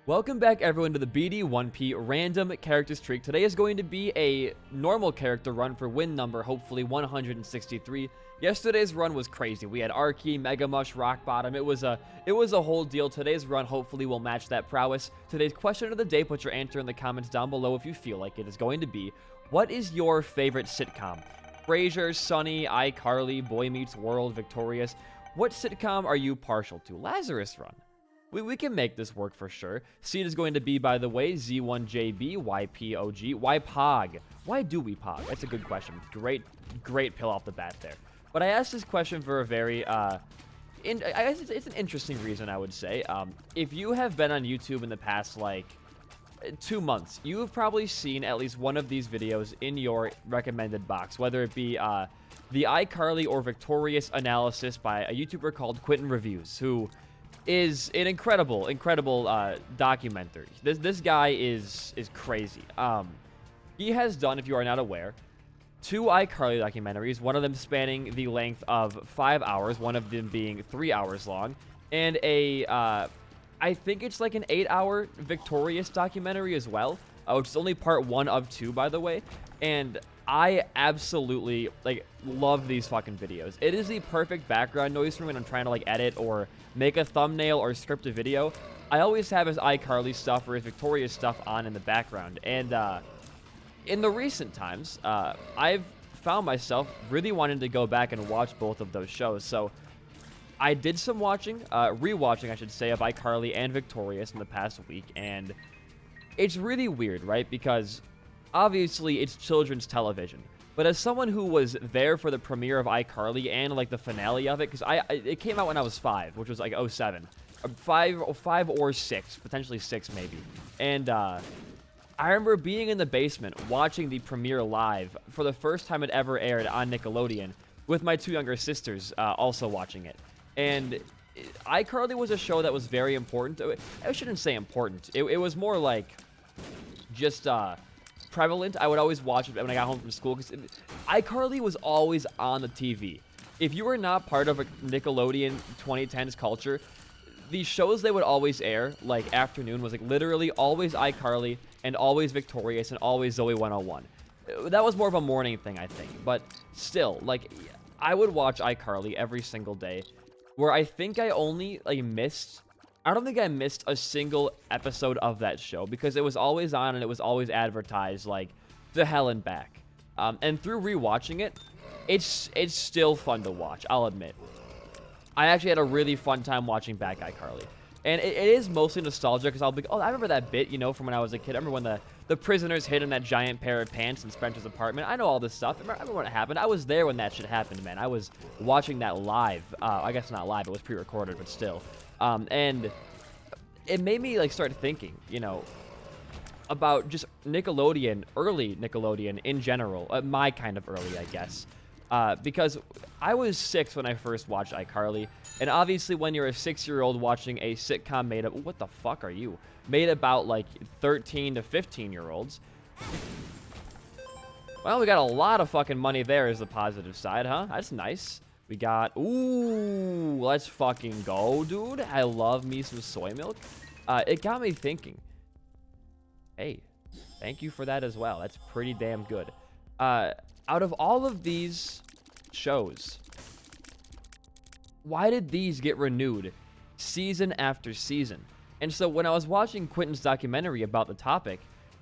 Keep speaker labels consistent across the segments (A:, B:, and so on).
A: Welcome back everyone to the BD1P random character streak. Today is going to be a normal character run for win number, hopefully 163. Yesterday's run was crazy. We had Arky, Mega Mush, Rock Bottom. It was a whole deal. Today's run hopefully will match that prowess. Today's question of the day, put your answer in the comments down below if you feel like it, is going to be, what is your favorite sitcom? Frasier, Sunny, iCarly, Boy Meets World, Victorious. What sitcom are you partial to? Lazarus Run. We can make this work for sure. Seed is going to be, by the way, Z1JB, YPOG, YPOG. Why do we POG? That's a good question. Great pill off the bat there. But I asked this question for a very, I guess it's an interesting reason, I would say. If you have been on YouTube in the past, like, 2 months, you have probably seen at least one of these videos in your recommended box, whether it be the iCarly or Victorious analysis by a YouTuber called Quentin Reviews, who is an incredible documenter. This guy is crazy. He has done, if you are not aware, 2 iCarly documentaries, one of them spanning the length of 5 hours, one of them being 3 hours long, and I think it's like an 8-hour Victorious documentary as well, which is only part 1 of 2, by the way. And I absolutely, love these fucking videos. It is the perfect background noise for me when I'm trying to, edit or make a thumbnail or script a video. I always have his iCarly stuff or his Victorious stuff on in the background. And in the recent times, I've found myself really wanting to go back and watch both of those shows. So I did some rewatching, I should say, of iCarly and Victorious in the past week. And it's really weird, right? Because obviously, it's children's television. But as someone who was there for the premiere of iCarly and, the finale of it, because it came out when I was 5, which was, 07. 5 or 6, potentially 6 maybe. And I remember being in the basement watching the premiere live for the first time it ever aired on Nickelodeon with my 2 younger sisters also watching it. And iCarly was a show that was very important. I shouldn't say important. It was more just prevalent. I would always watch it when I got home from school because iCarly was always on the TV. If you were not part of a Nickelodeon 2010s culture, the shows they would always air, afternoon, was literally always iCarly and always Victorious and always Zoe 101. That was more of a morning thing, I think. But still, I would watch iCarly every single day, where I think I only missed. I don't think I missed a single episode of that show because it was always on and it was always advertised to hell and back. And through rewatching it, it's still fun to watch, I'll admit. I actually had a really fun time watching back iCarly. And it is mostly nostalgia because I'll be, oh, I remember that bit, from when I was a kid. I remember when the prisoners hid in that giant pair of pants in Spencer's apartment. I know all this stuff. I remember when it happened. I was there when that shit happened, man. I was watching that live. I guess not live. It was pre-recorded, but still. And it made me start thinking, about just Nickelodeon, early Nickelodeon in general, my kind of early, I guess, because I was 6 when I first watched iCarly, and obviously when you're a 6-year-old watching a sitcom made up, what the fuck are you? Made about 13 to 15-year-olds. Well, we got a lot of fucking money there is the positive side, huh? That's nice. We got, ooh, let's fucking go, dude. I love me some soy milk. It got me thinking. Hey, thank you for that as well. That's pretty damn good. Out of all of these shows, why did these get renewed season after season? And so when I was watching Quentin's documentary about the topic,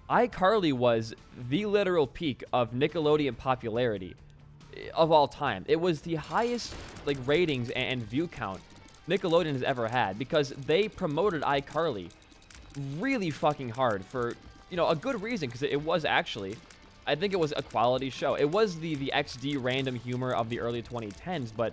A: iCarly was the literal peak of Nickelodeon popularity of all time. It was the highest ratings and view count Nickelodeon has ever had because they promoted iCarly really fucking hard for a good reason, because it was actually, I think it was a quality show. It was the XD random humor of the early 2010s, but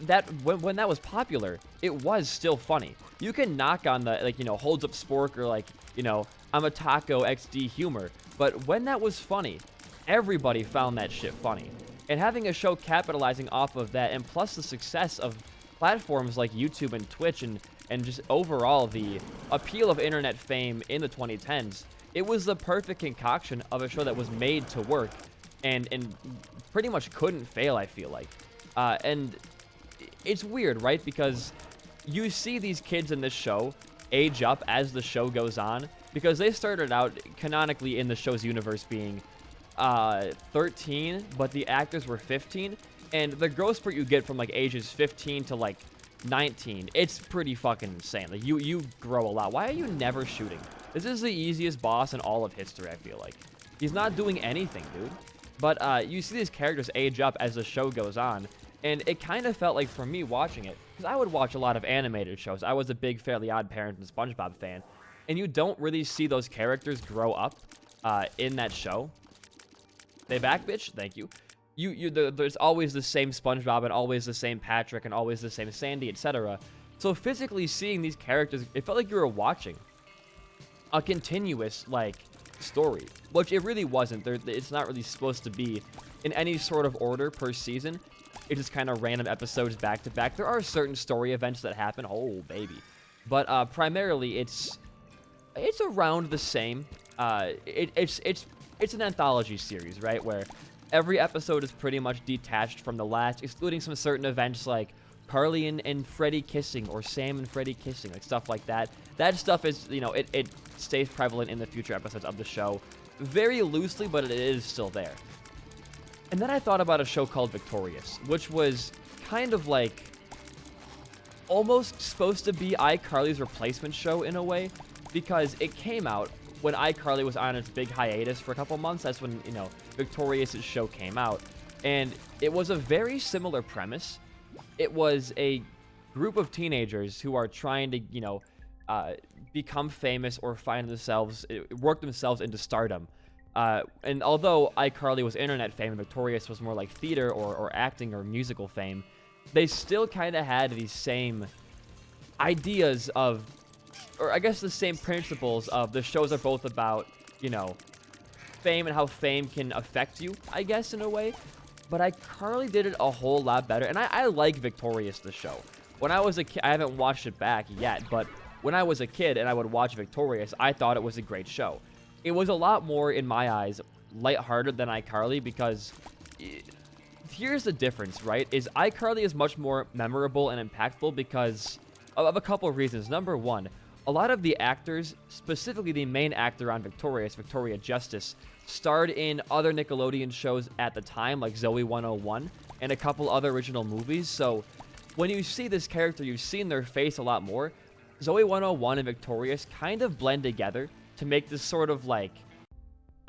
A: that when that was popular, it was still funny. You can knock on the holds up spork or I'm a taco XD humor, but when that was funny, everybody found that shit funny. And having a show capitalizing off of that, and plus the success of platforms like YouTube and Twitch and just overall the appeal of internet fame in the 2010s, it was the perfect concoction of a show that was made to work and pretty much couldn't fail, I feel like. And it's weird, right? Because you see these kids in this show age up as the show goes on, because they started out canonically in the show's universe being 13, but the actors were 15, and the growth spurt you get from like ages 15 to like 19, it's pretty fucking insane. Like you grow a lot. Why are you never shooting? This is the easiest boss in all of history, I feel like. He's not doing anything, dude. But you see these characters age up as the show goes on, and it kind of felt like, for me watching it, because I would watch a lot of animated shows. I was a big Fairly Odd Parents and SpongeBob fan, and you don't really see those characters grow up in that show. They back, bitch? Thank you. There's always the same SpongeBob and always the same Patrick and always the same Sandy, etc. So physically seeing these characters, it felt like you were watching a continuous, like, story, which it really wasn't. It's not really supposed to be in any sort of order per season. It's just kind of random episodes back to back. There are certain story events that happen. Oh, baby. But primarily, it's around the same. It's an anthology series, right, where every episode is pretty much detached from the last, excluding some certain events like Carly and Freddy kissing, or Sam and Freddy kissing, like stuff like that. That stuff is, you know, it stays prevalent in the future episodes of the show, very loosely, but it is still there. And then I thought about a show called Victorious, which was kind of like almost supposed to be iCarly's replacement show in a way, because it came out when iCarly was on its big hiatus for a couple months. That's when, you know, Victorious' show came out. And it was a very similar premise. It was a group of teenagers who are trying to, you know, become famous or find themselves, work themselves into stardom. And although iCarly was internet fame and Victorious was more like theater or acting or musical fame, they still kind of had these same ideas of, or I guess the same principles of, the shows are both about, you know, fame and how fame can affect you, I guess, in a way. But iCarly did it a whole lot better, and I like Victorious, the show. When I was a kid, I haven't watched it back yet, but when I was a kid and I would watch Victorious, I thought it was a great show. It was a lot more, in my eyes, lighthearted than iCarly, because here's the difference, right? Is iCarly is much more memorable and impactful because of a couple of reasons. Number one, a lot of the actors, specifically the main actor on Victorious, Victoria Justice, starred in other Nickelodeon shows at the time, like Zoe 101, and a couple other original movies. So when you see this character, you've seen their face a lot more. Zoe 101 and Victorious kind of blend together to make this sort of, like,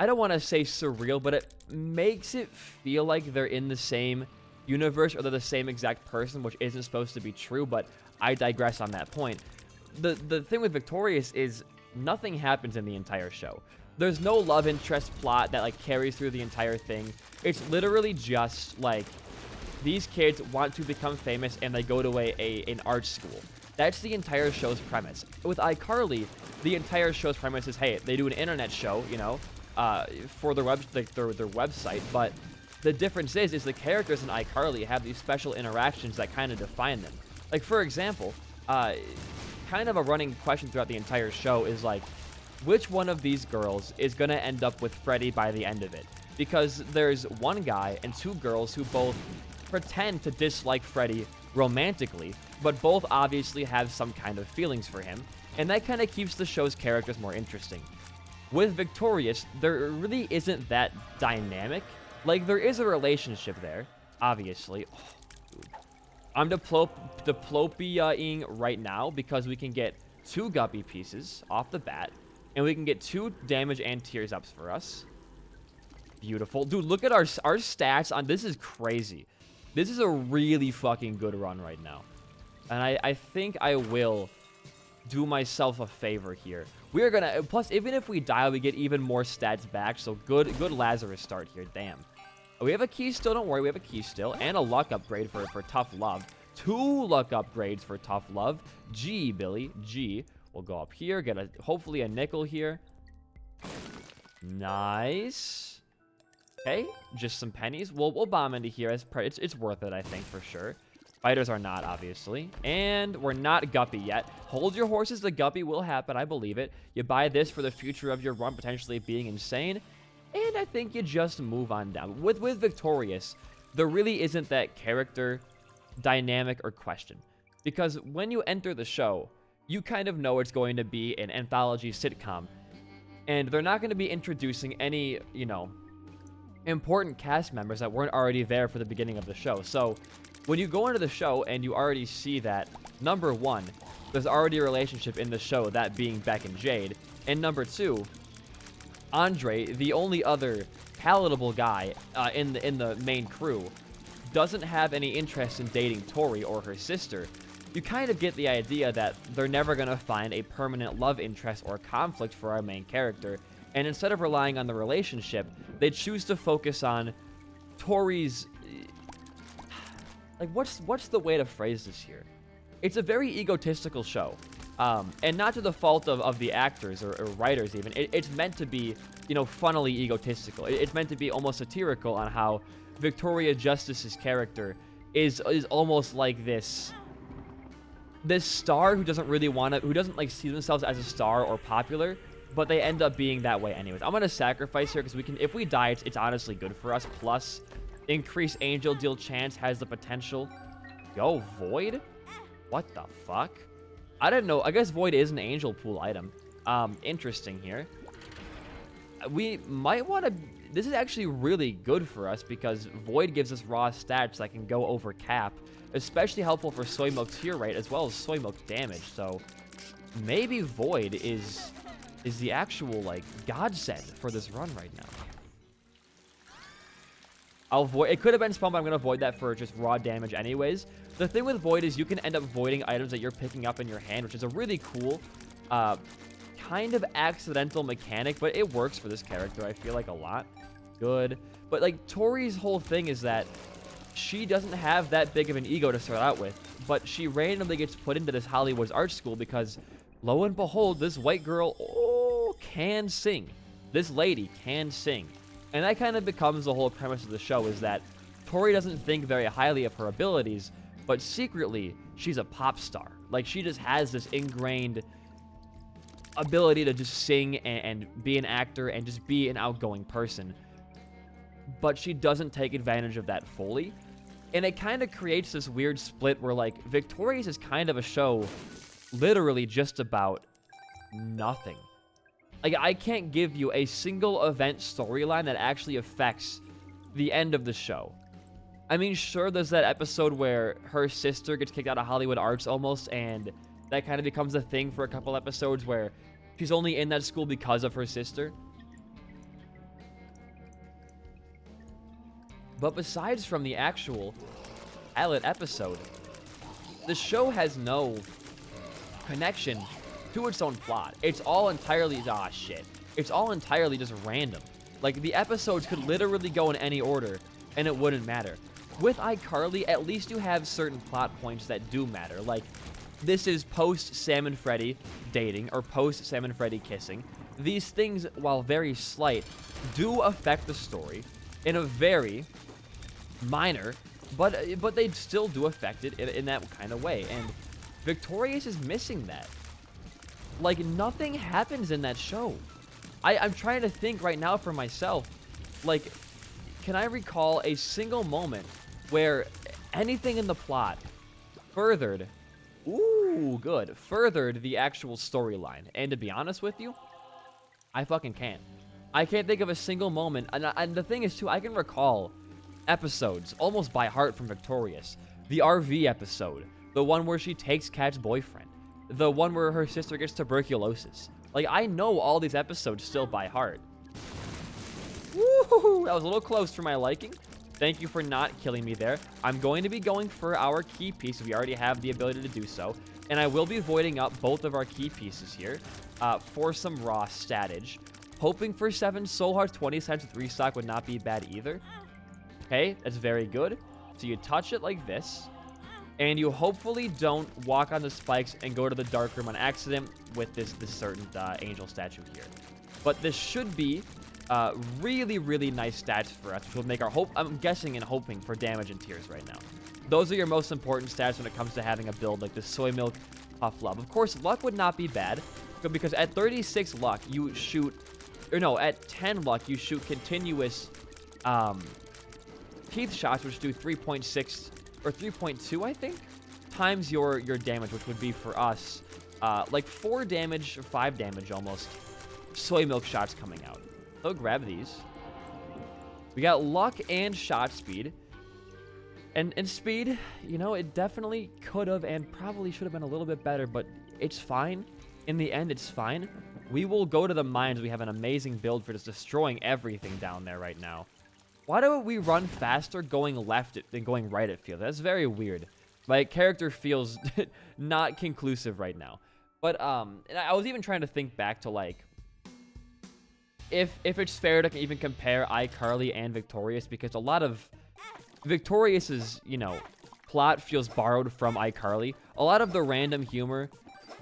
A: I don't want to say surreal, but it makes it feel like they're in the same universe or they're the same exact person, which isn't supposed to be true, but I digress on that point. The thing with Victorious is nothing happens in the entire show. There's no love interest plot that, like, carries through the entire thing. It's literally just, like, these kids want to become famous and they go to an art school. That's the entire show's premise. With iCarly, the entire show's premise is, hey, they do an internet show, you know, for their website, but the difference is the characters in iCarly have these special interactions that kind of define them. Like, for example, kind of a running question throughout the entire show is, like, which one of these girls is going to end up with Freddy by the end of it? Because there's one guy and two girls who both pretend to dislike Freddy romantically, but both obviously have some kind of feelings for him, and that kind of keeps the show's characters more interesting. With Victorious, there really isn't that dynamic. Like, there is a relationship there, obviously. Oh, dude. I'm diploping right now because we can get 2 Guppy pieces off the bat, and we can get 2 damage and tears ups for us. Beautiful. Dude, look at our stats on this. Is crazy. This is a really fucking good run right now. And I think I will do myself a favor here. We are gonna, plus even if we die, we get even more stats back. So good Lazarus start here. Damn. We have a key still, don't worry, we have a key still. And a luck upgrade for Tough Love. 2 luck upgrades for Tough Love. G, Billy, G. We'll go up here, get hopefully a nickel here. Nice. Okay, just some pennies. We'll bomb into here. It's worth it, I think, for sure. Fighters are not, obviously. And we're not Guppy yet. Hold your horses. The Guppy will happen. I believe it. You buy this for the future of your run potentially being insane. And I think you just move on down. With Victorious, there really isn't that character dynamic or question. Because when you enter the show, you kind of know it's going to be an anthology sitcom. And they're not going to be introducing any, important cast members that weren't already there for the beginning of the show. So when you go into the show and you already see that, number one, there's already a relationship in the show, that being Beck and Jade. And number two, Andre, the only other palatable guy in the main crew, doesn't have any interest in dating Tori or her sister. You kind of get the idea that they're never going to find a permanent love interest or conflict for our main character, and instead of relying on the relationship, they choose to focus on Tori's... Like, what's the way to phrase this here? It's a very egotistical show, and not to the fault of the actors or writers even. It's meant to be, funnily egotistical. It's meant to be almost satirical on how Victoria Justice's character is almost like this star who doesn't really who doesn't like see themselves as a star or popular, but they end up being that way anyways. I'm gonna sacrifice here because if we die, it's honestly good for us. Plus, increased angel deal chance has the potential. Yo, Void? What the fuck? I didn't know. I guess Void is an angel pool item. Interesting here. We might want to... This is actually really good for us because Void gives us raw stats that can go over cap, especially helpful for Soy Milk tier rate as well as Soy Milk damage. So maybe Void is the actual like godsend for this run right now. I'll void. It could have been spawn, but I'm gonna void that for just raw damage anyways. The thing with Void is you can end up voiding items that you're picking up in your hand, which is a really cool kind of accidental mechanic, but it works for this character, I feel like, a lot. Good. But like Tori's whole thing is that she doesn't have that big of an ego to start out with, but she randomly gets put into this Hollywood's art school because, lo and behold, this white girl can sing. This lady can sing. And that kind of becomes the whole premise of the show, is that Tori doesn't think very highly of her abilities, but secretly, she's a pop star. Like, she just has this ingrained ability to just sing and be an actor and just be an outgoing person. But she doesn't take advantage of that fully. And it kind of creates this weird split where, like, Victorious is kind of a show literally just about nothing. Like, I can't give you a single event storyline that actually affects the end of the show. I mean, sure, there's that episode where her sister gets kicked out of Hollywood Arts almost, and that kind of becomes a thing for a couple episodes where she's only in that school because of her sister. But besides from the actual pilot episode, the show has no connection to its own plot. It's all entirely, it's all entirely just random. Like, the episodes could literally go in any order, and it wouldn't matter. With iCarly, at least you have certain plot points that do matter. Like, this is post-Sam and Freddy dating, or post-Sam and Freddy kissing. These things, while very slight, do affect the story in a very minor, but they still do affect it in that kind of way. And Victorious is missing that. Like, nothing happens in that show. I'm trying to think right now for myself. Like, can I recall a single moment where anything in the plot furthered the actual storyline? And to be honest with you, I fucking can't. I can't think of a single moment. And the thing is, too, I can recall episodes almost by heart from Victorious. The RV episode, the one where she takes Kat's boyfriend, the one where her sister gets tuberculosis. Like, I know all these episodes still by heart. Woo! That was a little close for my liking. Thank you for not killing me there. I'm going to be going for our key piece. We already have the ability to do so. And I will be voiding up both of our key pieces here for some raw statage. Hoping for 7 Soul Hearts 20 cents with restock would not be bad either. Okay, that's very good. So you touch it like this. And you hopefully don't walk on the spikes and go to the dark room on accident with this certain angel statue here. But this should be really, really nice stats for us, which will make our I'm guessing and hoping for damage and tears right now. Those are your most important stats when it comes to having a build like this Soy Milk Puff Love. Of course, luck would not be bad, because at 36 luck, you shoot, or no, at 10 luck, you shoot continuous teeth shots, which do 3.6 or 3.2, I think, times your damage, which would be for us like 4 damage, 5 damage almost, soy milk shots coming out. So grab these. We got luck and shot speed. And speed, you know, it definitely could have and probably should have been a little bit better, but it's fine. In the end, it's fine. We will go to the mines. We have an amazing build for just destroying everything down there right now. Why do we run faster going left than going right, it feels? That's very weird. My character feels not conclusive right now. But and I was even trying to think back to, like, if it's fair to even compare iCarly and Victorious, because a lot of Victorious's, you know, plot feels borrowed from iCarly. A lot of the random humor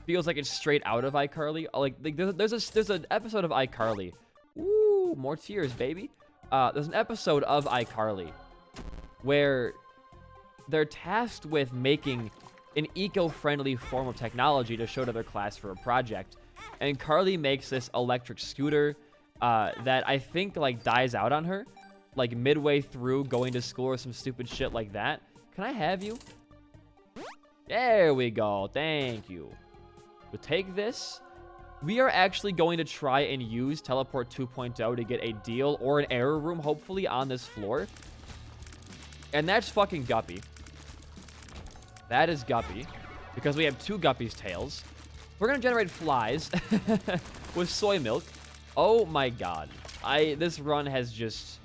A: feels like it's straight out of iCarly. Like there's an episode of iCarly. Ooh, more tears, baby. There's an episode of iCarly where they're tasked with making an eco-friendly form of technology to show to their class for a project. And Carly makes this electric scooter that I think, like, dies out on her, like, midway through going to school or some stupid shit like that. Can I have you? There we go. Thank you. We'll take this. We are actually going to try and use Teleport 2.0 to get a deal or an error room, hopefully, on this floor. And that's fucking Guppy. That is Guppy. Because we have 2 Guppy's tails. We're going to generate flies with soy milk. Oh my god. This run has just...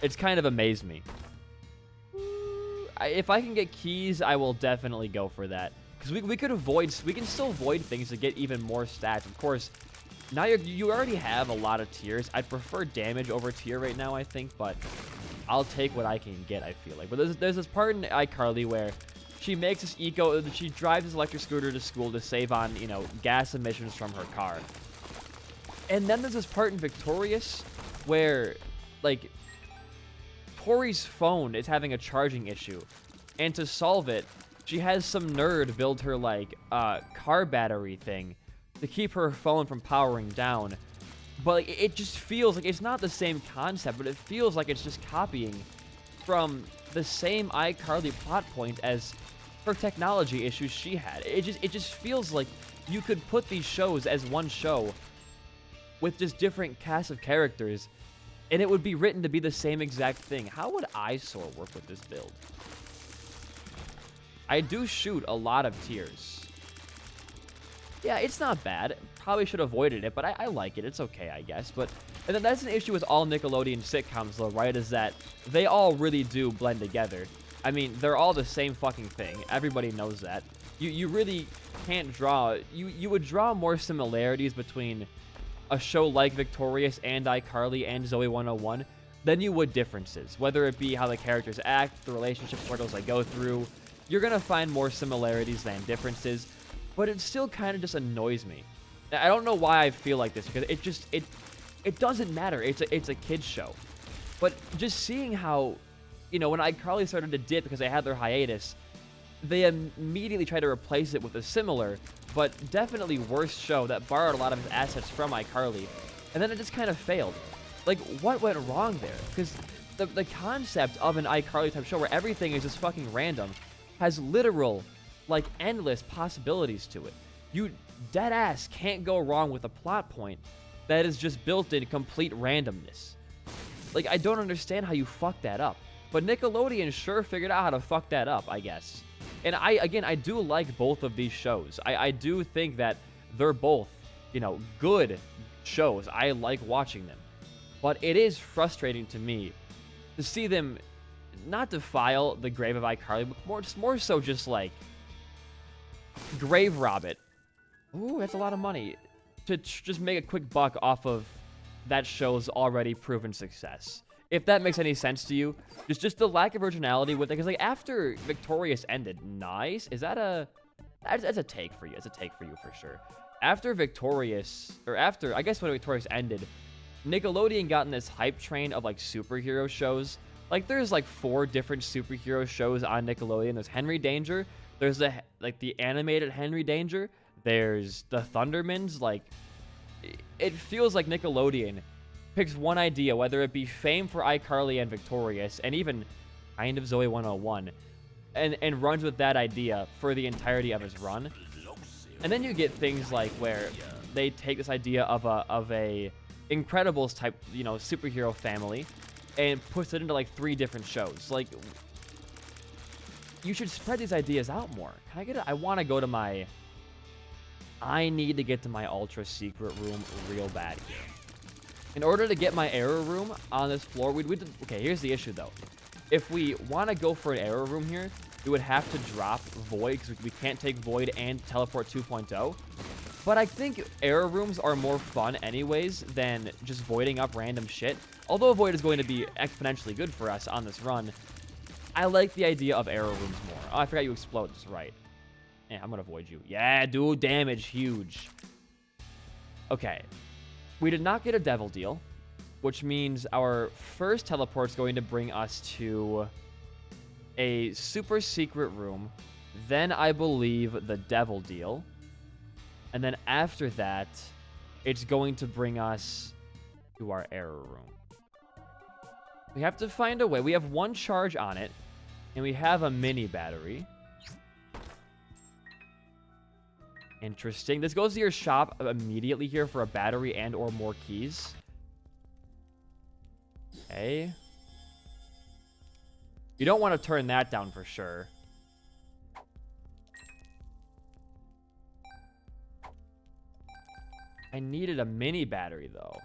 A: It's kind of amazed me. If I can get keys, I will definitely go for that. Because we could avoid... We can still avoid things to get even more stats. Of course, now you already have a lot of tiers. I'd prefer damage over tier right now, I think. But I'll take what I can get, I feel like. But there's this part in iCarly where she makes this she drives this electric scooter to school to save on, you know, gas emissions from her car. And then there's this part in Victorious where, like, Tori's phone is having a charging issue. And to solve it, she has some nerd build her, like, car battery thing to keep her phone from powering down. But, like, it just feels like it's not the same concept, but it feels like it's just copying from the same iCarly plot point as her technology issues she had. It just feels like you could put these shows as one show with just different casts of characters, and it would be written to be the same exact thing. How would eyesore work with this build? I do shoot a lot of tiers. Yeah, it's not bad. Probably should have avoided it, but I like it. It's okay, I guess. But and then that's an issue with all Nickelodeon sitcoms, though, right? Is that they all really do blend together. I mean, they're all the same fucking thing. Everybody knows that. You really can't draw... You would draw more similarities between a show like Victorious and iCarly and Zoe 101 than you would differences. Whether it be how the characters act, the relationship struggles they go through, you're going to find more similarities than differences, but it still kind of just annoys me. I don't know why I feel like this, because it doesn't matter. It's a kid's show. But just seeing how, you know, when iCarly started to dip because they had their hiatus, they immediately tried to replace it with a similar, but definitely worse show that borrowed a lot of its assets from iCarly, and then it just kind of failed. Like, what went wrong there? Because the concept of an iCarly type show where everything is just fucking random has literal, like, endless possibilities to it. You dead ass can't go wrong with a plot point that is just built in complete randomness. Like, I don't understand how you fuck that up. But Nickelodeon sure figured out how to fuck that up, I guess. And I do like both of these shows. I do think that they're both, you know, good shows. I like watching them. But it is frustrating to me to see them not defile the grave of iCarly, but more so just, like, grave rob it. Ooh, that's a lot of money. To just make a quick buck off of that show's already proven success. If that makes any sense to you. Just the lack of originality with it. Because, like, after Victorious ended, nice. Is that a... That's a take for you. It's a take for you for sure. After Victorious... Or after... I guess when Victorious ended, Nickelodeon got in this hype train of, like, superhero shows. Like, there's, like, 4 different superhero shows on Nickelodeon. There's Henry Danger. There's, the animated Henry Danger. There's the Thundermans. Like, it feels like Nickelodeon picks one idea, whether it be fame for iCarly and Victorious, and even kind of Zoe 101, and runs with that idea for the entirety of his run. And then you get things like where they take this idea of a Incredibles type, you know, superhero family and puts it into like 3 different shows. Like, you should spread these ideas out more. Can I get it? I want to go to my... I need to get to my ultra secret room real bad here. In order to get my error room on this floor, okay, here's the issue though. If we want to go for an error room here, we would have to drop Void, because we can't take Void and Teleport 2.0. But I think error rooms are more fun anyways than just voiding up random shit. Although Void is going to be exponentially good for us on this run, I like the idea of error rooms more. Oh, I forgot you explode. That's right. Yeah, I'm going to void you. Yeah, dude, damage. Huge. Okay. We did not get a devil deal, which means our first teleport is going to bring us to a super secret room. Then I believe the devil deal. And then after that, it's going to bring us to our error room. We have to find a way. We have 1 charge on it, and we have a mini battery. Interesting. This goes to your shop immediately here for a battery and or more keys. Okay. You don't want to turn that down for sure. I needed a mini battery, though.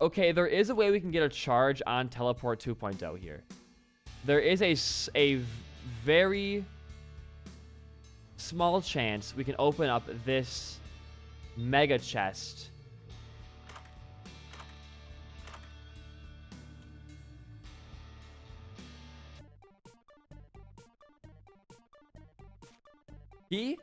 A: Okay, there is a way we can get a charge on Teleport 2.0 here. There is a very small chance we can open up this mega chest. Key?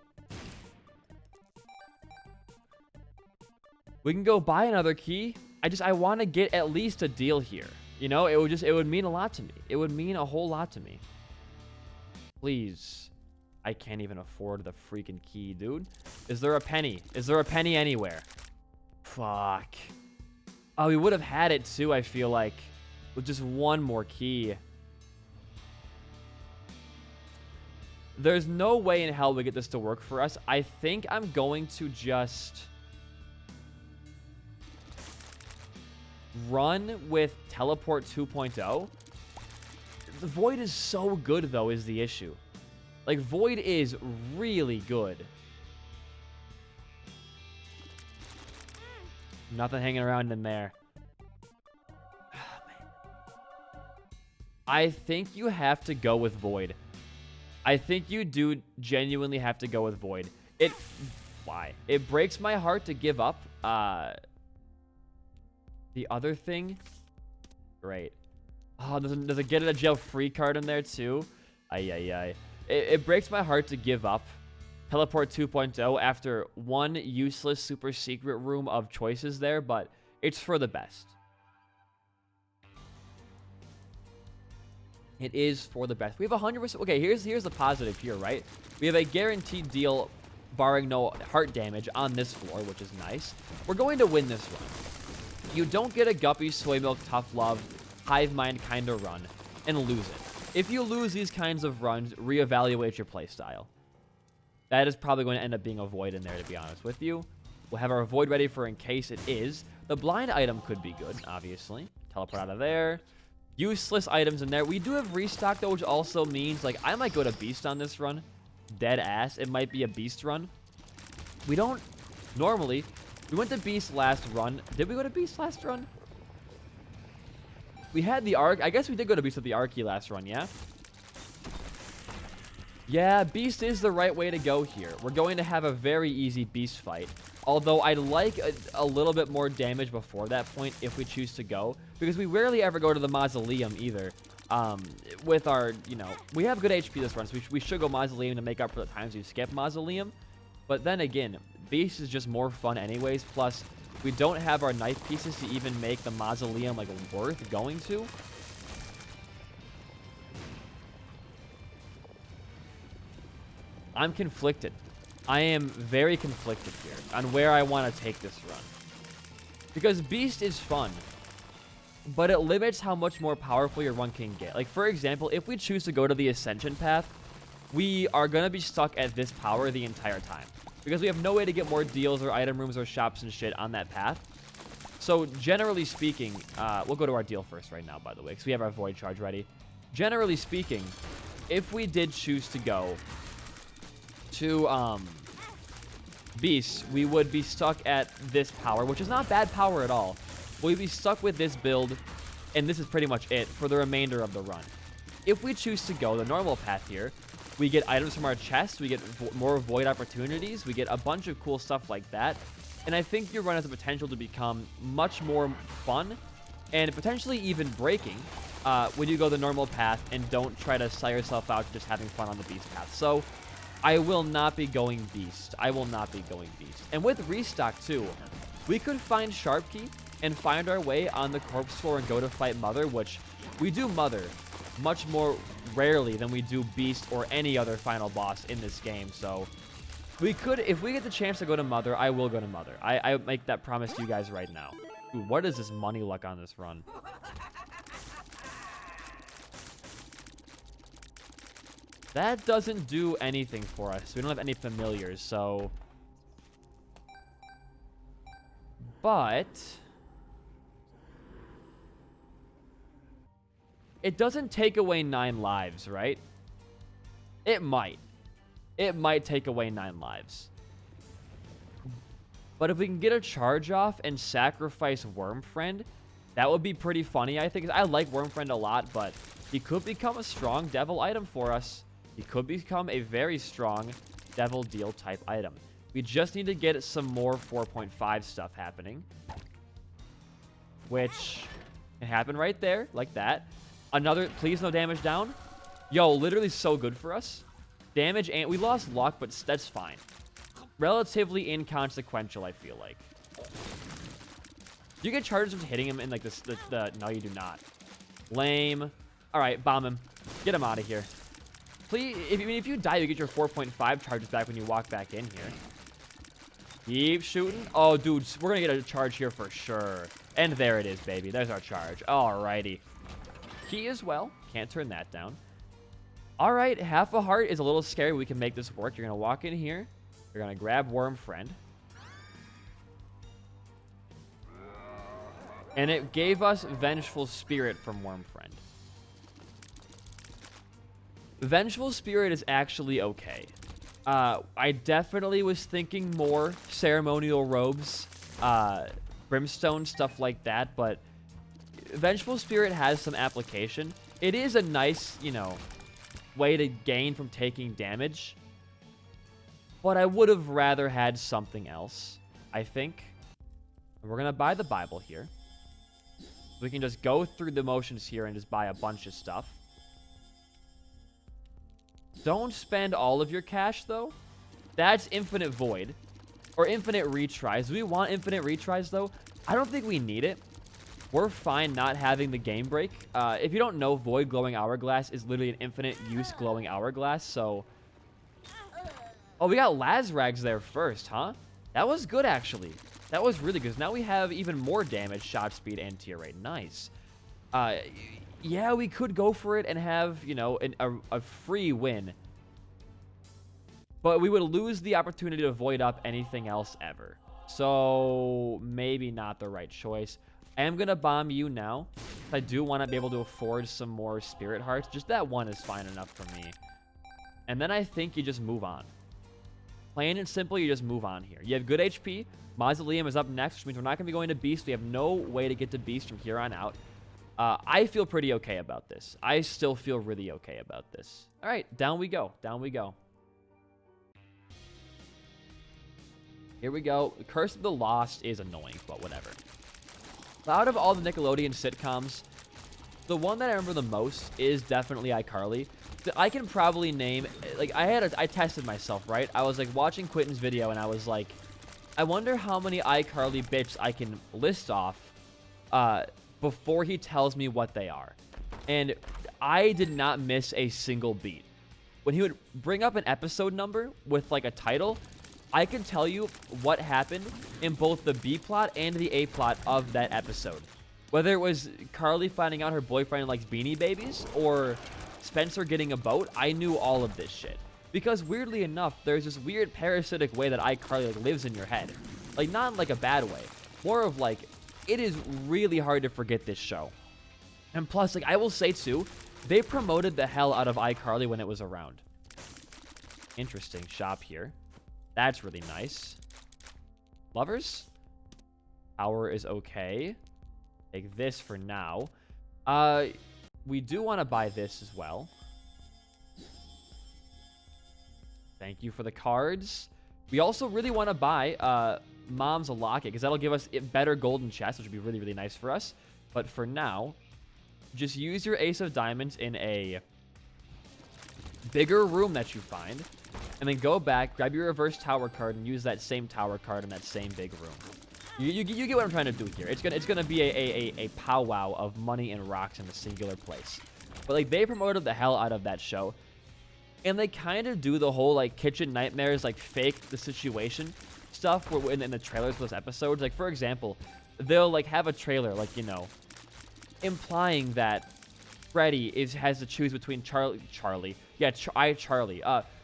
A: We can go buy another key. I want to get at least a deal here. You know, it would mean a lot to me. It would mean a whole lot to me. Please. I can't even afford the freaking key, dude. Is there a penny? Is there a penny anywhere? Fuck. Oh, we would have had it too, I feel like. With just 1 more key. There's no way in hell we get this to work for us. I think I'm going to just run with Teleport 2.0. The Void is so good, though, is the issue. Like, Void is really good. Nothing hanging around in there. Oh, man. I think you have to go with Void. I think you do genuinely have to go with Void. Why? It breaks my heart to give up. The other thing? Great. Oh, there's a get out of jail free card in there too. Ay. It breaks my heart to give up Teleport 2.0 after 1 useless super secret room of choices there, but it's for the best. It is for the best. We have 100%. Okay, here's the positive here, right? We have a guaranteed deal, barring no heart damage, on this floor, which is nice. We're going to win this run. You don't get a Guppy, Soy Milk, Tough Love, Hive Mind kind of run and lose it. If you lose these kinds of runs, reevaluate your playstyle. That is probably going to end up being a Void in there, to be honest with you. We'll have our Void ready for in case it is. The blind item could be good, obviously. Teleport out of there. Useless items in there. We do have restock, though, which also means, like, I might go to Beast on this run. Dead ass. It might be a Beast run. We don't normally... We went to Beast last run. Did we go to Beast last run? We had the Arc. I guess we did go to Beast with the Arc key last run, yeah? Yeah, Beast is the right way to go here. We're going to have a very easy Beast fight. Although I'd like a little bit more damage before that point if we choose to go. Because we rarely ever go to the Mausoleum either. With our, you know, we have good HP this run, so we should go Mausoleum to make up for the times we skip Mausoleum. But then again, Beast is just more fun anyways. Plus, we don't have our knife pieces to even make the Mausoleum, like, worth going to. I'm conflicted. I am very conflicted here on where I want to take this run. Because Beast is fun. but it limits how much more powerful your run can get. Like, for example, if we choose to go to the Ascension path, we are going to be stuck at this power the entire time, because we have no way to get more deals or item rooms or shops and shit on that path. So, generally speaking, we'll go to our deal first right now, by the way, because we have our Void Charge ready. Generally speaking, if we did choose to go to Beast, we would be stuck at this power, which is not bad power at all. We'd be stuck with this build, and this is pretty much it for the remainder of the run. If we choose to go the normal path here, we get items from our chest, we get more void opportunities, we get a bunch of cool stuff like that, and I think your run has the potential to become much more fun and potentially even breaking when you go the normal path and don't try to sell yourself out just having fun on the Beast path. So I will not be going Beast. I will not be going Beast. And with restock too, we could find Sharp Key and find our way on the corpse floor and go to fight Mother, which we do Mother much more rarely than we do Beast or any other final boss in this game. So we could, if we get the chance to go to Mother, I will go to Mother. I make that promise to you guys right now. Ooh, what is this money luck on this run? That doesn't do anything for us. We don't have any familiars, so... But... it doesn't take away 9 lives, right? It might. It might take away 9 lives. But if we can get a charge off and sacrifice Wormfriend, that would be pretty funny, I think. I like Wormfriend a lot, but he could become a strong devil item for us. He could become a very strong devil deal type item. We just need to get some more 4.5 stuff happening, which can happen right there, like that. Another, please no damage down. Yo, literally so good for us. Damage, and we lost luck, but that's fine. Relatively inconsequential, I feel like. You get charges from hitting him in like this. No, you do not. Lame. All right, bomb him. Get him out of here. Please, if you die, you get your 4.5 charges back when you walk back in here. Keep shooting. Oh, dude, we're gonna get a charge here for sure. And there it is, baby. There's our charge. Alrighty. Key as well. Can't turn that down. All right, half a heart is a little scary. We can make this work. You're going to walk in here. You're going to grab Wormfriend. And it gave us Vengeful Spirit from Wormfriend. Vengeful Spirit is actually okay. I definitely was thinking more ceremonial robes, brimstone, stuff like that, but Vengeful Spirit has some application. It is a nice, you know, way to gain from taking damage, but I would have rather had something else, I think. And we're gonna buy the Bible here. We can just go through the motions here and just buy a bunch of stuff. Don't spend all of your cash, though. That's infinite void, or infinite retries. Do we want infinite retries, though? I don't think we need it. We're fine not having the game break. If you don't know, Void Glowing Hourglass is literally an infinite use glowing hourglass, so... Oh, we got Lazrags there first, huh? That was good, actually. That was really good. Now we have even more damage, shot speed, and tier rate. Nice. Yeah, we could go for it and have, you know, a free win. But we would lose the opportunity to void up anything else ever. So, maybe not the right choice. I am going to bomb you now. I do want to be able to afford some more Spirit Hearts. Just that one is fine enough for me. And then I think you just move on. Plain and simple, you just move on here. You have good HP. Mausoleum is up next, which means we're not going to be going to Beast. We have no way to get to Beast from here on out. I feel pretty okay about this. I still feel really okay about this. All right, down we go. Down we go. Here we go. Curse of the Lost is annoying, but whatever. Out of all the Nickelodeon sitcoms, the one that I remember the most is definitely iCarly. I can probably name, like, I tested myself, right? I was like watching Quentin's video and I was like, I wonder how many iCarly bits I can list off before he tells me what they are. And I did not miss a single beat. When he would bring up an episode number with like a title, I can tell you what happened in both the B plot and the A plot of that episode. Whether it was Carly finding out her boyfriend likes Beanie Babies or Spencer getting a boat, I knew all of this shit. Because weirdly enough, there's this weird parasitic way that iCarly like lives in your head. Like, not in like a bad way. More of like, it is really hard to forget this show. And plus, like, I will say too, they promoted the hell out of iCarly when it was around. Interesting shop here. That's really nice. Lovers? Power is okay. Take this for now. We do want to buy this as well. Thank you for the cards. We also really want to buy Mom's locket, because that'll give us better golden chests, which would be really, really nice for us. But for now, just use your Ace of Diamonds in a bigger room that you find, and then go back, grab your reverse tower card, and use that same tower card in that same big room. You get what I'm trying to do here. It's gonna be a powwow of money and rocks in a singular place. But like, they promoted the hell out of that show, and they kind of do the whole like kitchen nightmares, like fake the situation stuff in the trailers for those episodes. Like, for example, they'll like have a trailer, like, you know, implying that Freddy has to choose between Charlie.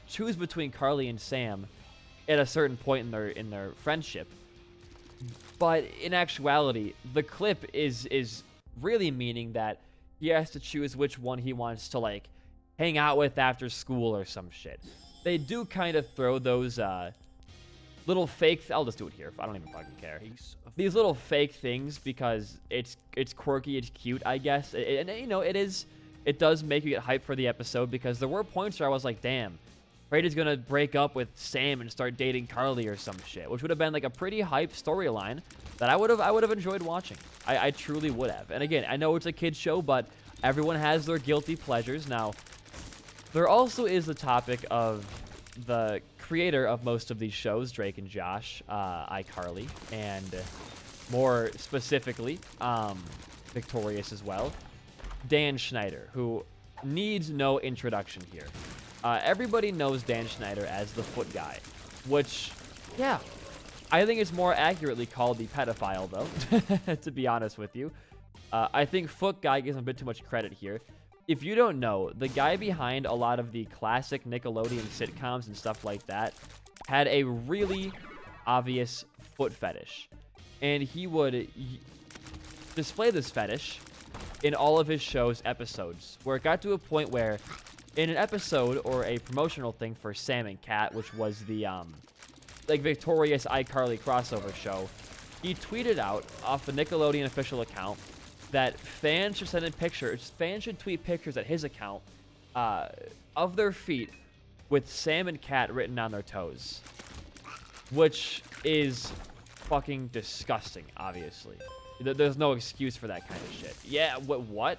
A: Choose between Carly and Sam at a certain point in their friendship. But in actuality, the clip is really meaning that he has to choose which one he wants to like hang out with after school or some shit. They do kind of throw those little fake. I'll just do it here. I don't even fucking care. These little fake things because it's quirky, it's cute, I guess. And you know, it does make you get hyped for the episode, because there were points where I was like, damn, Freddy's gonna break up with Sam and start dating Carly or some shit, which would have been like a pretty hype storyline that I would have enjoyed watching. I truly would have. And again, I know it's a kid's show, but everyone has their guilty pleasures. Now, there also is the topic of the creator of most of these shows, Drake and Josh, iCarly, and more specifically, Victorious as well, Dan Schneider, who needs no introduction here. Everybody knows Dan Schneider as the Foot Guy, which, yeah, I think it's more accurately called the pedophile, though, to be honest with you. I think Foot Guy gives him a bit too much credit here. If you don't know, the guy behind a lot of the classic Nickelodeon sitcoms and stuff like that had a really obvious foot fetish. And he would display this fetish in all of his show's episodes, where it got to a point where in an episode or a promotional thing for Sam and Cat, which was the like Victorious iCarly crossover show, he tweeted out off the Nickelodeon official account that fans should send in pictures. Fans should tweet pictures at his account of their feet with Sam and Cat written on their toes, which is fucking disgusting. Obviously, there's no excuse for that kind of shit. Yeah, what?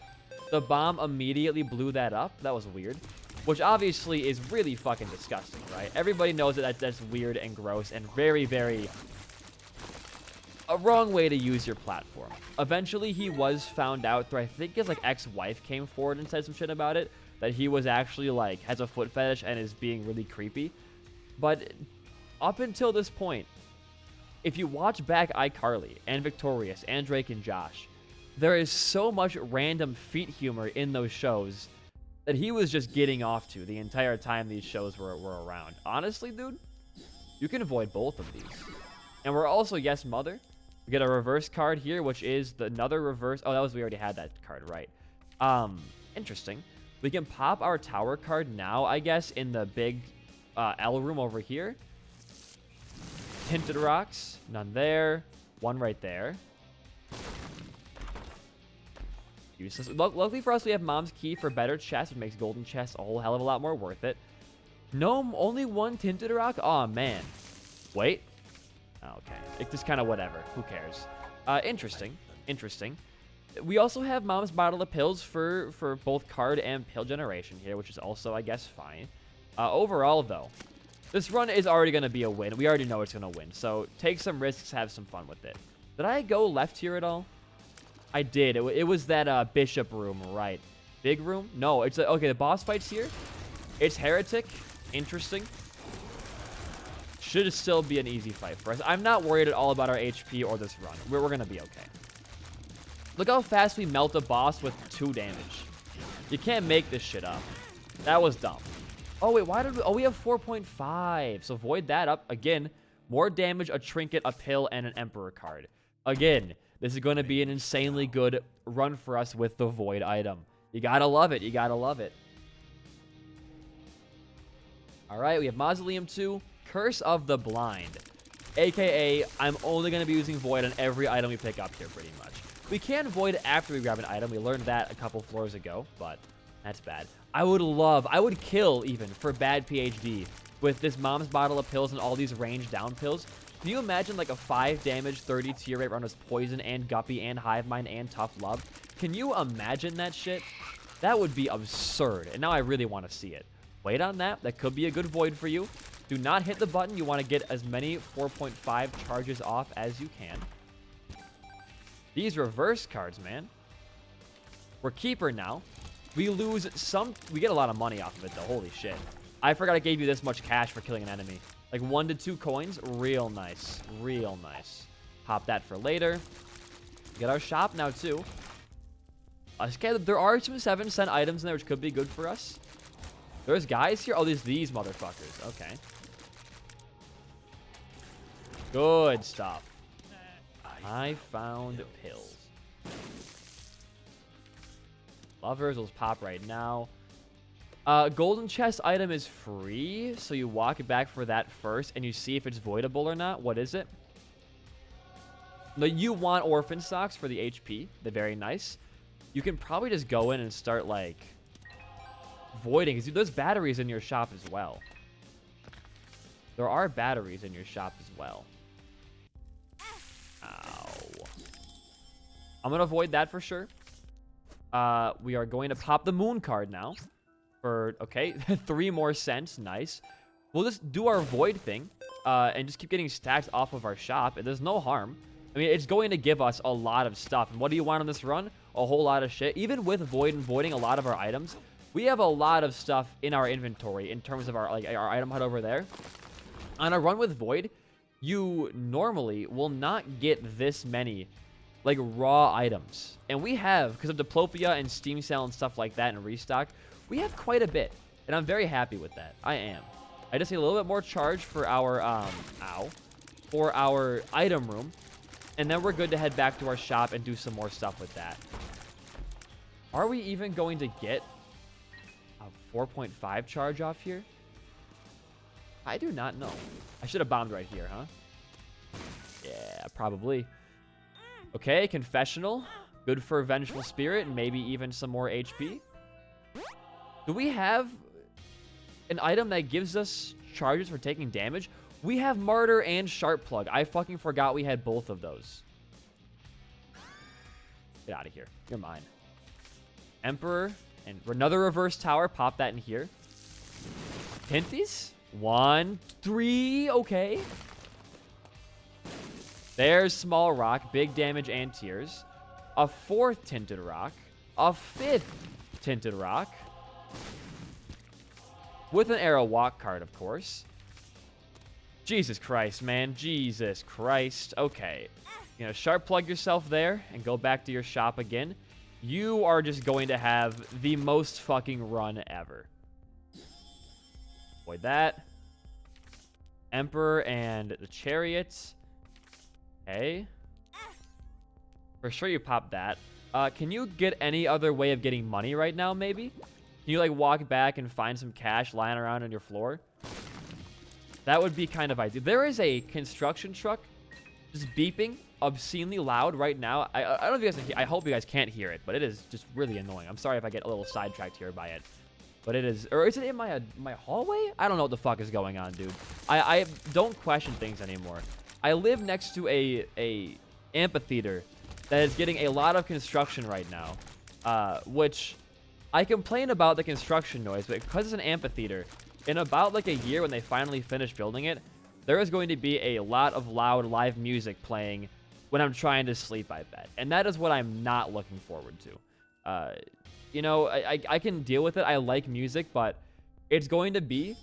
A: The bomb immediately blew that up. That was weird. Which obviously is really fucking disgusting, right? Everybody knows that that's weird and gross and very, very a wrong way to use your platform. Eventually, he was found out through, I think his like ex-wife came forward and said some shit about it, that he was actually like has a foot fetish and is being really creepy. But up until this point, if you watch back iCarly and Victorious and Drake and Josh, there is so much random feet humor in those shows that he was just getting off to the entire time these shows were around. Honestly, dude, you can avoid both of these. And we're also Yes Mother. We get a reverse card here, which is another reverse. Oh, we already had that card, right? Interesting. We can pop our tower card now, I guess, in the big L room over here. Tinted rocks, none there. One right there. Useless. Luckily for us, we have Mom's key for better chests, which makes golden chests a whole hell of a lot more worth it. No, only one tinted rock? Aw, man. Wait. Okay. It's just kind of whatever. Who cares? Interesting. Interesting. We also have Mom's bottle of pills for both card and pill generation here, which is also, I guess, fine. Overall, though, this run is already going to be a win. We already know it's going to win. So take some risks, have some fun with it. Did I go left here at all? I did. It was that bishop room, right? Big room? No, it's okay. The boss fight's here. It's Heretic. Interesting. Should still be an easy fight for us. I'm not worried at all about our HP or this run. We're gonna be okay. Look how fast we melt a boss with 2 damage. You can't make this shit up. That was dumb. Oh, wait, why did we... Oh, we have 4.5. So void that up. Again, more damage, a trinket, a pill, and an Emperor card. Again, this is going to be an insanely good run for us with the void item. You gotta love it. You gotta love it. All right, we have Mausoleum 2, Curse of the Blind. AKA, I'm only going to be using void on every item we pick up here, pretty much. We can void after we grab an item. We learned that a couple floors ago, but that's bad. I would kill even for bad PhD with this mom's bottle of pills and all these range down pills. Can you imagine like a 5 damage, 30 tier rate run with poison and Guppy and hive mind and tough love? Can you imagine that shit? That would be absurd. And now I really want to see it. Wait on that. That could be a good void for you. Do not hit the button. You want to get as many 4.5 charges off as you can. These reverse cards, man. We're keeper now. We lose some... We get a lot of money off of it, though. Holy shit. I forgot I gave you this much cash for killing an enemy. Like 1 to 2 coins. Real nice. Real nice. Pop that for later. Get our shop now, too. Okay, there are some 7-cent items in there, which could be good for us. There's guys here. Oh, these motherfuckers. Okay. Good stuff. I found pills. Lovers will pop right now. Golden chest item is free, so you walk it back for that first, and you see if it's voidable or not. What is it? No, you want orphan stocks for the HP. They're very nice. You can probably just go in and start, like, voiding. Because there's batteries in your shop as well. There are batteries in your shop as well. Ow. I'm going to void that for sure. We are going to pop the moon card now. For, okay, 3 more cents. Nice. We'll just do our void thing. And just keep getting stacks off of our shop. There's no harm. I mean, it's going to give us a lot of stuff. And what do you want on this run? A whole lot of shit. Even with void and voiding a lot of our items, we have a lot of stuff in our inventory in terms of our, like, our item hut over there. On a run with void, you normally will not get this many, like, raw items. And we have, because of Diplopia and Steam Sale and stuff like that and restock, we have quite a bit. And I'm very happy with that. I am. I just need a little bit more charge for our, for our item room. And then we're good to head back to our shop and do some more stuff with that. Are we even going to get a 4.5 charge off here? I do not know. I should have bombed right here, huh? Yeah, probably. Okay, confessional. Good for vengeful spirit and maybe even some more HP. Do we have an item that gives us charges for taking damage? We have Martyr and Sharp Plug. I fucking forgot we had both of those. Get out of here. You're mine. Emperor and another reverse tower. Pop that in here. Pinthies? 1, 3. Okay. There's small rock. Big damage and tears. A 4th tinted rock. A 5th tinted rock. With an arrow walk card, of course. Jesus Christ, man. Jesus Christ. Okay. You know, sharp plug yourself there and go back to your shop again. You are just going to have the most fucking run ever. Avoid that. Emperor and the Chariots. Okay. For sure you pop that. Can you get any other way of getting money right now, maybe? Can you, like, walk back and find some cash lying around on your floor? That would be kind of ideal. There is a construction truck just beeping obscenely loud right now. I don't know if you guys can hear. I hope you guys can't hear it, but it is just really annoying. I'm sorry if I get a little sidetracked here by it. But it is... Or is it in my hallway? I don't know what the fuck is going on, dude. I don't question things anymore. I live next to a amphitheater that is getting a lot of construction right now. Which... I complain about the construction noise, but because it's an amphitheater, in about like a year when they finally finish building it, there is going to be a lot of loud live music playing when I'm trying to sleep, I bet. And that is what I'm not looking forward to. You know, I can deal with it. I like music, but it's going to be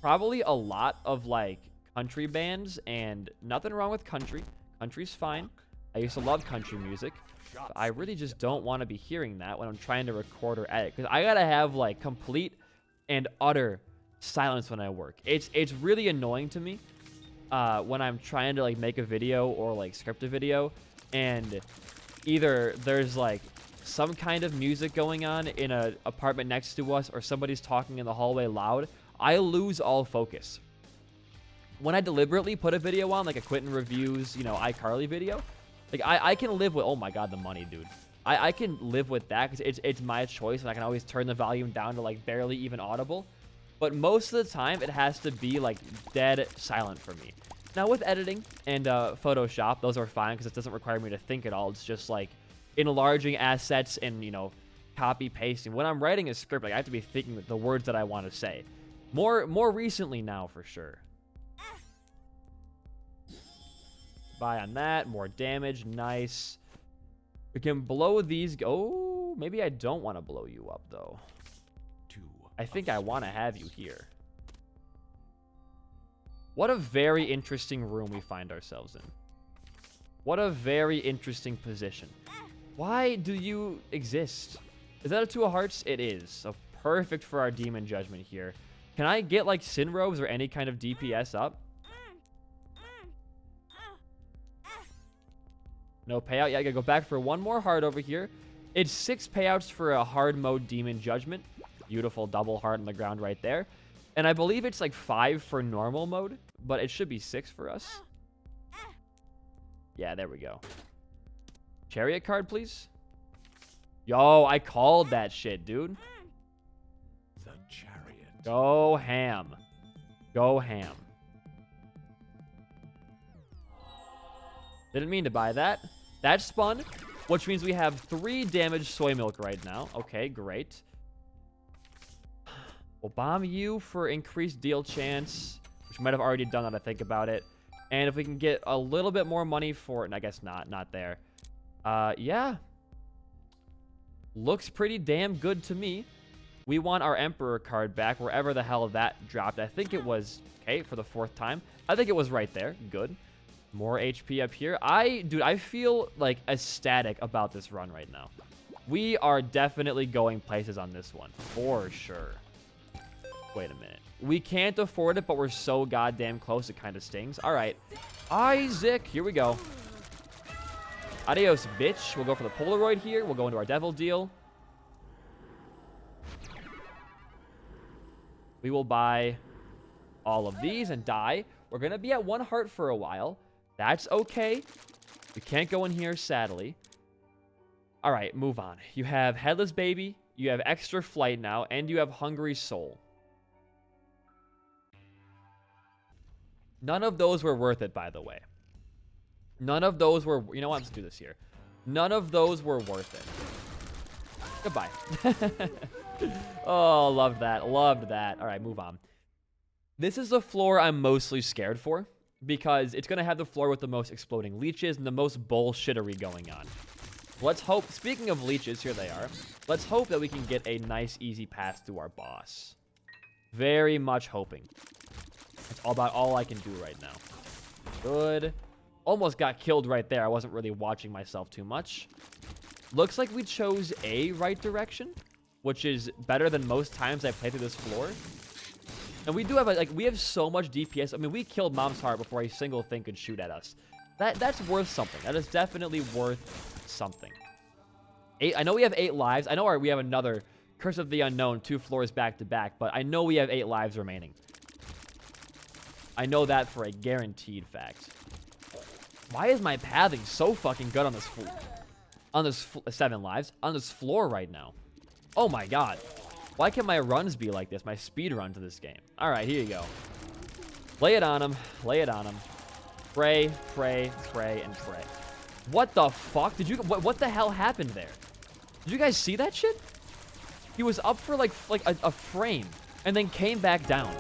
A: probably a lot of, like, country bands, and nothing wrong with country. Country's fine. I used to love country music. I really just don't want to be hearing that when I'm trying to record or edit, because I gotta have like complete and utter silence when I work. It's really annoying to me when I'm trying to like make a video or like script a video, and either there's like some kind of music going on in an apartment next to us, or somebody's talking in the hallway loud. I lose all focus. When I deliberately put a video on, like a Quentin Reviews, you know, iCarly video, like I can live with, oh my god, the money, dude. I can live with that because it's my choice, and I can always turn the volume down to like barely even audible. But most of the time, it has to be like dead silent for me. Now with editing and Photoshop, those are fine because it doesn't require me to think at all. It's just like enlarging assets and, you know, copy pasting. When I'm writing a script, like I have to be thinking the words that I want to say. More recently now, for sure. Buy on that. More damage. Nice. We can blow these. Oh, maybe I don't want to blow you up, though. I think I want to have you here. What a very interesting room we find ourselves in. What a very interesting position. Why do you exist? Is that a 2 of hearts? It is. So perfect for our demon judgment here. Can I get like sin robes or any kind of DPS up? No payout. Yeah, I gotta go back for one more heart over here. It's 6 payouts for a hard mode demon judgment. Beautiful double heart on the ground right there. And I believe it's like 5 for normal mode, but it should be 6 for us. Yeah, there we go. Chariot card, please. Yo, I called that shit, dude.
B: The chariot.
A: Go ham. Go ham. Didn't mean to buy that. That spun, which means we have 3 damaged soy milk right now. Okay, great. We'll bomb you for increased deal chance, which might have already done that, I think about it. And if we can get a little bit more money for it, and I guess not there. Yeah. Looks pretty damn good to me. We want our Emperor card back, wherever the hell that dropped. I think it was, okay, for the 4th time. I think it was right there. Good. More HP up here. Dude, I feel like ecstatic about this run right now. We are definitely going places on this one, for sure. Wait a minute. We can't afford it, but we're so goddamn close, it kind of stings. All right. Isaac, here we go. Adios, bitch. We'll go for the Polaroid here. We'll go into our Devil deal. We will buy all of these and die. We're going to be at 1 heart for a while. That's okay. We can't go in here, sadly. All right, move on. You have Headless Baby. You have Extra Flight now. And you have Hungry Soul. None of those were worth it, by the way. None of those were... You know what? Let's do this here. None of those were worth it. Goodbye. Oh, loved that. Loved that. All right, move on. This is the floor I'm mostly scared for, because it's going to have the floor with the most exploding leeches and the most bullshittery going on. Let's hope... Speaking of leeches, here they are. Let's hope that we can get a nice, easy path to our boss. Very much hoping. That's about all I can do right now. Good. Almost got killed right there. I wasn't really watching myself too much. Looks like we chose a right direction, which is better than most times I play through this floor. And we do have, we have so much DPS. I mean, we killed Mom's Heart before a single thing could shoot at us. That's worth something. That is definitely worth something. I know we have 8 lives. I know we have another Curse of the Unknown 2 floors back to back, but I know we have 8 lives remaining. I know that for a guaranteed fact. Why is my pathing so fucking good on this floor? On this 7 lives. On this floor right now. Oh my god. Why can my runs be like this? My speed run to this game. Alright, here you go. Lay it on him. Lay it on him. Pray, pray, pray, and pray. What the fuck? Did you... What the hell happened there? Did you guys see that shit? He was up for like a frame. And then came back down.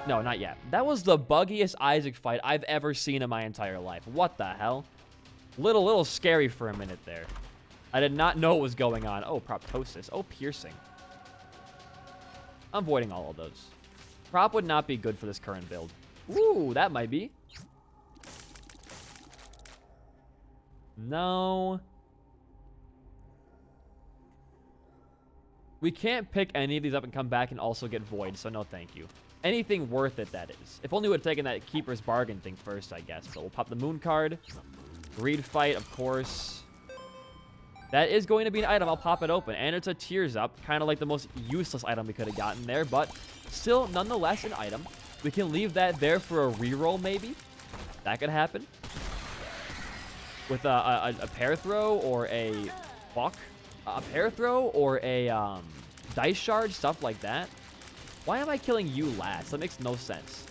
A: No, not yet. That was the buggiest Isaac fight I've ever seen in my entire life. What the hell? Little scary for a minute there. I did not know what was going on. Oh, proptosis. Oh, piercing. I'm avoiding all of those. Prop would not be good for this current build. Ooh, that might be. No. We can't pick any of these up and come back and also get void, so no thank you. Anything worth it, that is. If only we would have taken that Keeper's Bargain thing first, I guess. So we'll pop the Moon card. Greed Fight, of course. That is going to be an item. I'll pop it open. And it's a Tears Up. Kind of like the most useless item we could have gotten there. But still, nonetheless, an item. We can leave that there for a reroll, maybe. That could happen. With a pair throw or a buck. A pair throw or a dice shard. Stuff like that. Why am I killing you last? That makes no sense.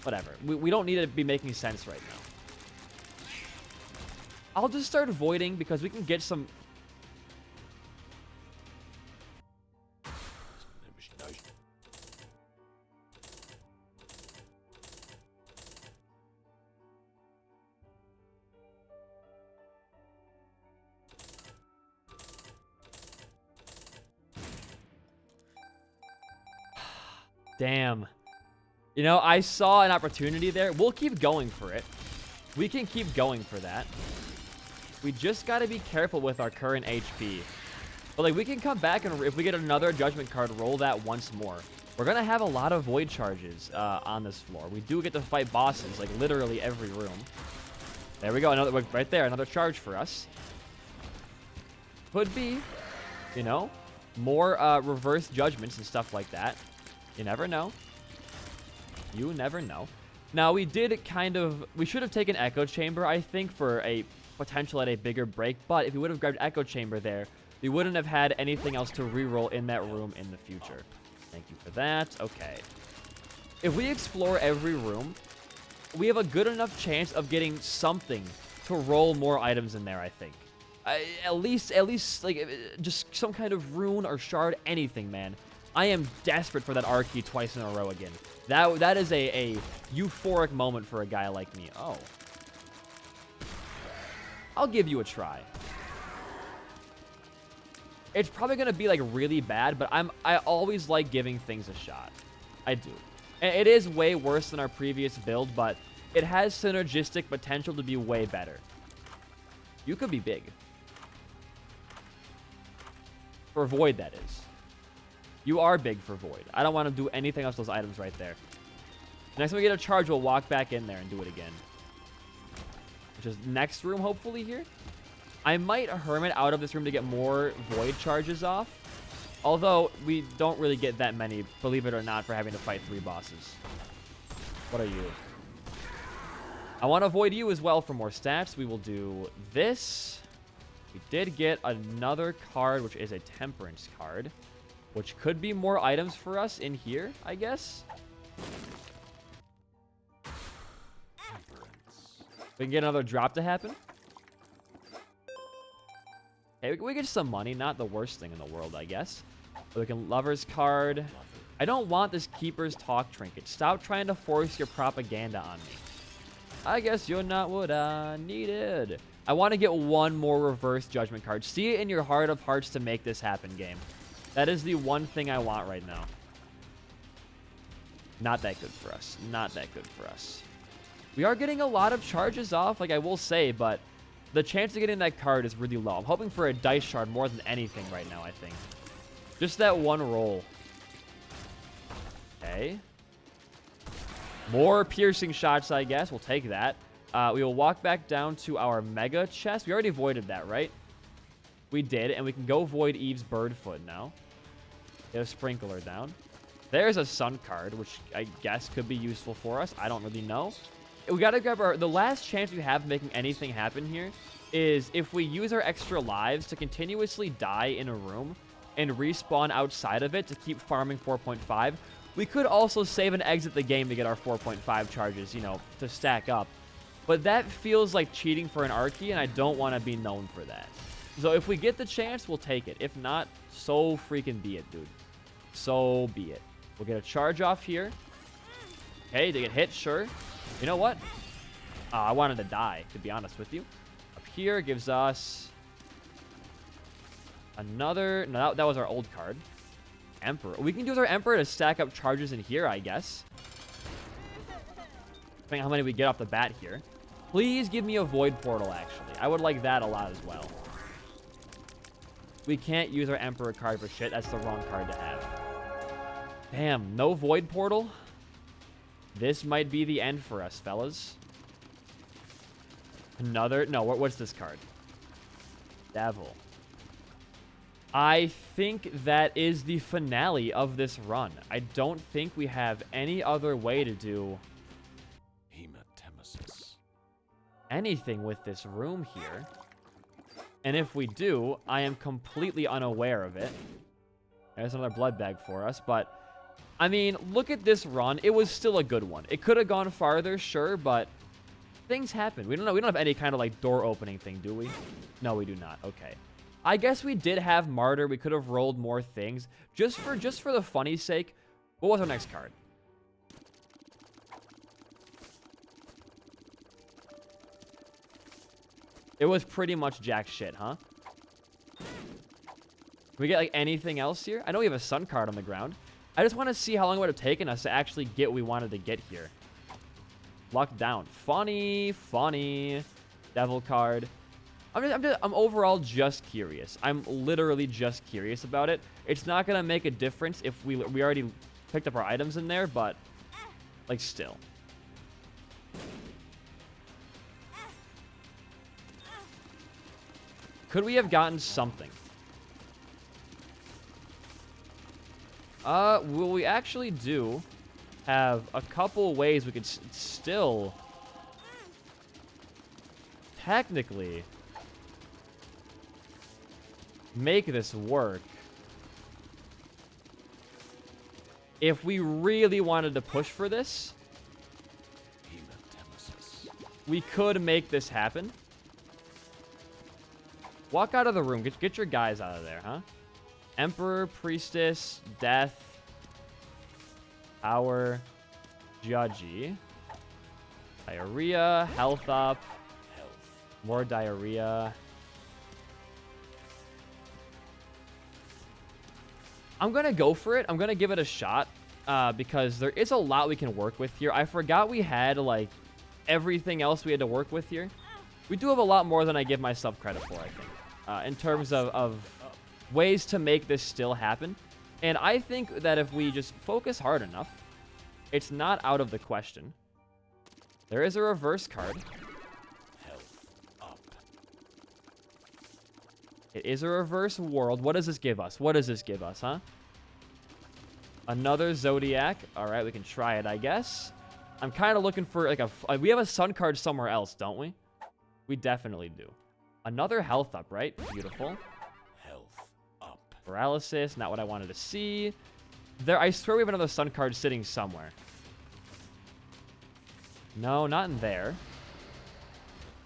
A: Whatever. We don't need to be making sense right now. I'll just start avoiding because we can get some... Damn. You know, I saw an opportunity there. We'll keep going for it. We can keep going for that. We just got to be careful with our current HP. But, like, we can come back and if we get another Judgment card, roll that once more. We're going to have a lot of Void charges on this floor. We do get to fight bosses, like, literally every room. There we go. Another, right there, another charge for us. Could be, you know, more reverse judgments and stuff like that. You never know. You never know. Now, we did kind of... We should have taken Echo Chamber, I think, for a potential at a bigger break. But if we would have grabbed Echo Chamber there, we wouldn't have had anything else to reroll in that room in the future. Thank you for that. Okay. If we explore every room, we have a good enough chance of getting something to roll more items in there, I think. At least, like, just some kind of rune or shard, anything, man. I am desperate for that R key twice in a row again. That is a euphoric moment for a guy like me. Oh. I'll give you a try. It's probably going to be, like, really bad, but I always like giving things a shot. I do. And it is way worse than our previous build, but it has synergistic potential to be way better. You could be big. For Void, that is. You are big for Void. I don't want to do anything else with those items right there. Next time we get a charge, we'll walk back in there and do it again. Which is next room, hopefully, here. I might Hermit out of this room to get more Void charges off. Although, we don't really get that many, believe it or not, for having to fight 3 bosses. What are you? I want to avoid you as well for more stats. We will do this. We did get another card, which is a Temperance card. Which could be more items for us in here, I guess. We can get another drop to happen. Okay, we get some money. Not the worst thing in the world, I guess. But we can Lover's card. I don't want this Keeper's Talk trinket. Stop trying to force your propaganda on me. I guess you're not what I needed. I want to get one more reverse judgment card. See it in your heart of hearts to make this happen, game. That is the one thing I want right now. Not that good for us. Not that good for us. We are getting a lot of charges off, like I will say, but the chance of getting that card is really low. I'm hoping for a dice shard more than anything right now, I think. Just that one roll. Okay. More piercing shots, I guess. We'll take that. We will walk back down to our mega chest. We already voided that, right? We did, and we can go void Eve's Birdfoot now. Get a Sprinkler down. There's a Sun card, which I guess could be useful for us. I don't really know. We got to grab our... The last chance we have making anything happen here is if we use our extra lives to continuously die in a room and respawn outside of it to keep farming 4.5. We could also save and exit the game to get our 4.5 charges, you know, to stack up. But that feels like cheating for an Archie, and I don't want to be known for that. So if we get the chance, we'll take it. If not, so freaking be it, dude. So be it. We'll get a charge off here. Okay, they get hit, sure. You know what? I wanted to die, to be honest with you. Up here gives us another... No, that was our old card. Emperor. We can use our Emperor to stack up charges in here, I guess. Depending on how many we get off the bat here. Please give me a void portal, actually. I would like that a lot as well. We can't use our Emperor card for shit. That's the wrong card to have. Damn, no void portal? This might be the end for us, fellas. Another... No, what's this card? Devil. I think that is the finale of this run. I don't think we have any other way to do anything with this room here. And if we do, I am completely unaware of it. There's another blood bag for us, but I mean, look at this run. It was still a good one. It could have gone farther, sure, but things happen. We don't know. We don't have any kind of like door opening thing, do we? No, we do not. Okay. I guess we did have Martyr. We could have rolled more things. Just for the funny's sake, what was our next card? It was pretty much jack shit, huh? Can we get, like, anything else here? I know we have a sun card on the ground. I just want to see how long it would have taken us to actually get what we wanted to get here. Luck down. Funny. Devil card. I'm overall just curious. I'm literally just curious about it. It's not going to make a difference if we already picked up our items in there, but, like, still. Could we have gotten something? Well, we actually do have a couple ways we could still technically make this work. If we really wanted to push for this, we could make this happen. Walk out of the room. Get your guys out of there, huh? Emperor, Priestess, Death, Power, Judgy. Diarrhea, health up. More diarrhea. I'm going to go for it. I'm going to give it a shot because there is a lot we can work with here. I forgot we had, like, everything else we had to work with here. We do have a lot more than I give myself credit for, I think, in terms of ways to make this still happen. And I think that if we just focus hard enough, it's not out of the question. There is a reverse card.
B: Health up.
A: It is a reverse world. What does this give us? What does this give us, huh? Another Zodiac. All right, we can try it, I guess. I'm kind of looking for, like, we have a sun card somewhere else, don't we? We definitely do. Another health up, right? Beautiful.
B: Health up.
A: Paralysis, not what I wanted to see. There, I swear we have another sun card sitting somewhere. No, not in there.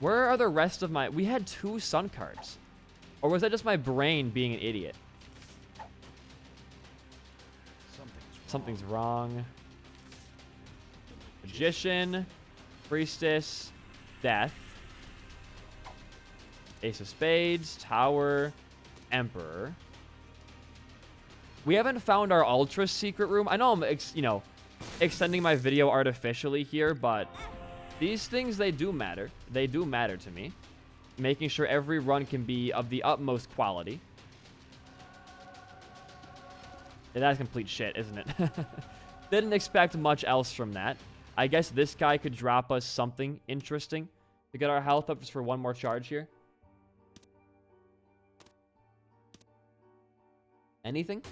A: Where are the rest of my... We had 2 sun cards. Or was that just my brain being an idiot? Something's wrong. Magician. Priestess. Death. Ace of Spades. Tower. Emperor. We haven't found our ultra secret room. I know I'm, extending my video artificially here, but these things, they do matter. They do matter to me. Making sure every run can be of the utmost quality. Yeah, that's complete shit, isn't it? Didn't expect much else from that. I guess this guy could drop us something interesting to get our health up just for one more charge here. Anything?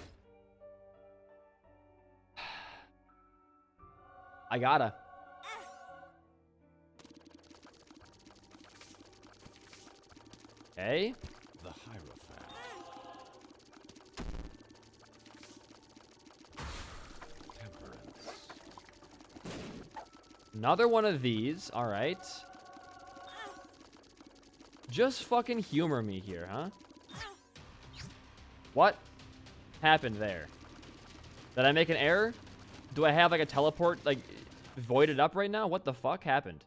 A: I gotta. Okay.
B: The Hierophant. Temperance.
A: Another one of these. All right. Just fucking humor me here, huh? What happened there? Did I make an error? Do I have, like, a teleport, like, voided up right now? What the fuck happened?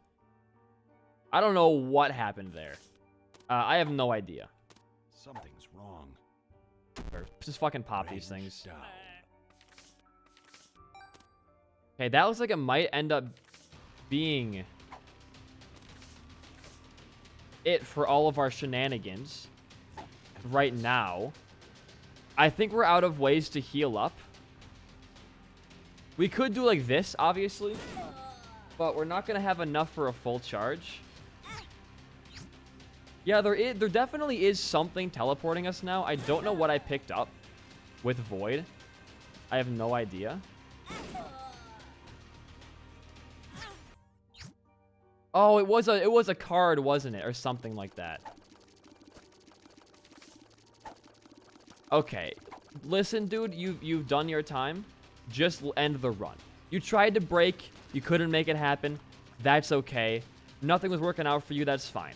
A: I don't know what happened there. I have no idea.
B: Something's wrong.
A: Or just fucking pop these
B: Range
A: things.
B: down.
A: Okay, that looks like it might end up being it for all of our shenanigans right now. I think we're out of ways to heal up. We could do like this, obviously, but we're not going to have enough for a full charge. Yeah, there definitely is something teleporting us now. I don't know what I picked up with Void. I have no idea. Oh, it was a card, wasn't it? Or something like that. Okay. Listen, dude, you've done your time. Just end the run. You tried to break, you couldn't make it happen. That's okay. Nothing was working out for you, that's fine.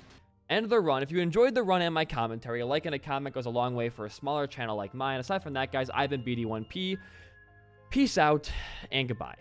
A: End the run. If you enjoyed the run and my commentary, a like and a comment goes a long way for a smaller channel like mine. Aside from that, guys, I've been BD1P. Peace out and goodbye.